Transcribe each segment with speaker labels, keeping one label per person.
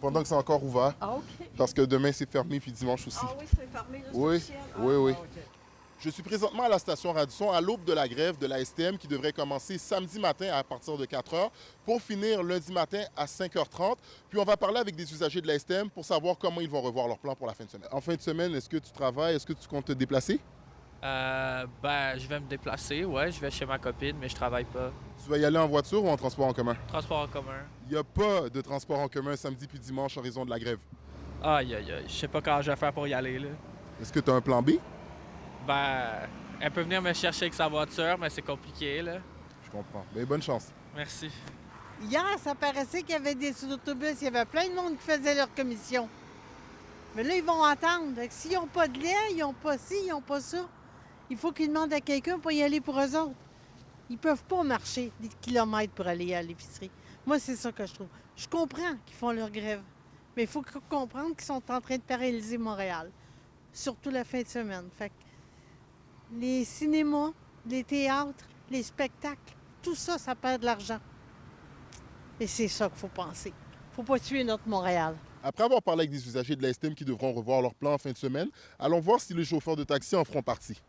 Speaker 1: pendant que c'est encore ouvert.
Speaker 2: Ah, OK.
Speaker 1: Parce que demain, c'est fermé, puis dimanche aussi.
Speaker 2: Ah oui, c'est fermé juste
Speaker 1: Oui,
Speaker 2: officiel.
Speaker 1: oui, oui.
Speaker 2: Ah, OK.
Speaker 1: Je suis présentement à la station Radisson à l'aube de la grève de la STM qui devrait commencer samedi matin à partir de 4 heures pour finir lundi matin à 5h30. Puis on va parler avec des usagers de la STM pour savoir comment ils vont revoir leur plan pour la fin de semaine. En fin de semaine, est-ce que tu travailles? Est-ce que tu comptes te déplacer?
Speaker 3: Je vais me déplacer, ouais, je vais chez ma copine, mais je travaille pas.
Speaker 1: Tu vas y aller en voiture ou en transport en commun?
Speaker 3: Transport en commun.
Speaker 1: Il n'y a pas de transport en commun samedi puis dimanche en raison de la grève.
Speaker 3: Aïe, aïe, aïe, je sais pas comment je vais faire pour y aller, là.
Speaker 1: Est-ce que tu as un plan B?
Speaker 3: Elle peut venir me chercher avec sa voiture, mais c'est compliqué, là.
Speaker 1: Je comprends. Mais bonne chance.
Speaker 3: Merci.
Speaker 4: Hier, ça paraissait qu'il y avait des autobus, il y avait plein de monde qui faisait leur commission. Mais là, ils vont attendre. S'ils n'ont pas de lait, ils n'ont pas ci, ils n'ont pas ça. Il faut qu'ils demandent à quelqu'un pour y aller pour eux autres. Ils ne peuvent pas marcher des kilomètres pour aller à l'épicerie. Moi, c'est ça que je trouve. Je comprends qu'ils font leur grève, mais il faut comprendre qu'ils sont en train de paralyser Montréal, surtout la fin de semaine. Fait que les cinémas, les théâtres, les spectacles, tout ça, ça perd de l'argent. Et c'est ça qu'il faut penser. Il ne faut pas tuer notre Montréal.
Speaker 1: Après avoir parlé avec des usagers de la STM qui devront revoir leur plan en fin de semaine, allons voir si les chauffeurs de taxi en feront partie.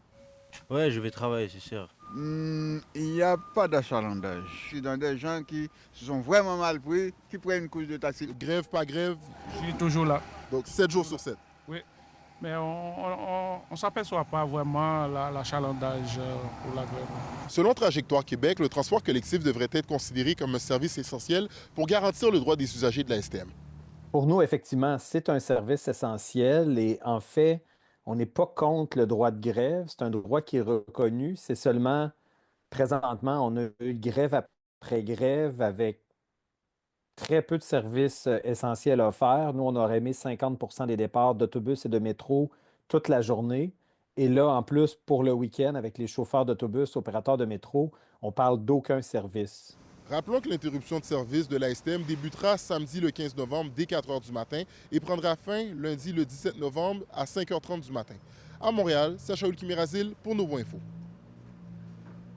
Speaker 5: Ouais, je vais travailler, c'est sûr.
Speaker 6: Il n'y a pas d'achalandage. Je suis dans des gens qui se sont vraiment mal pris, qui prennent une couche de taxi.
Speaker 1: Grève, pas grève,
Speaker 7: Je suis toujours là.
Speaker 1: donc 7 jours sur 7.
Speaker 7: Oui. Mais on ne s'aperçoit pas vraiment l'achalandage pour la grève.
Speaker 1: Selon Trajectoire Québec, le transport collectif devrait être considéré comme un service essentiel pour garantir le droit des usagers de la STM.
Speaker 8: Pour nous, effectivement, c'est un service essentiel et en fait, on n'est pas contre le droit de grève. C'est un droit qui est reconnu. C'est seulement, présentement, on a eu grève après grève avec très peu de services essentiels offerts. Nous, on aurait aimé 50 des départs d'autobus et de métro toute la journée. Et là, en plus, pour le week-end, avec les chauffeurs d'autobus, opérateurs de métro, on parle d'aucun service.
Speaker 1: Rappelons que l'interruption de service de la STM débutera samedi le 15 novembre dès 4 heures du matin et prendra fin lundi le 17 novembre à 5h30 du matin. À Montréal, Sacha Ulkimirazil pour Nouveau Info.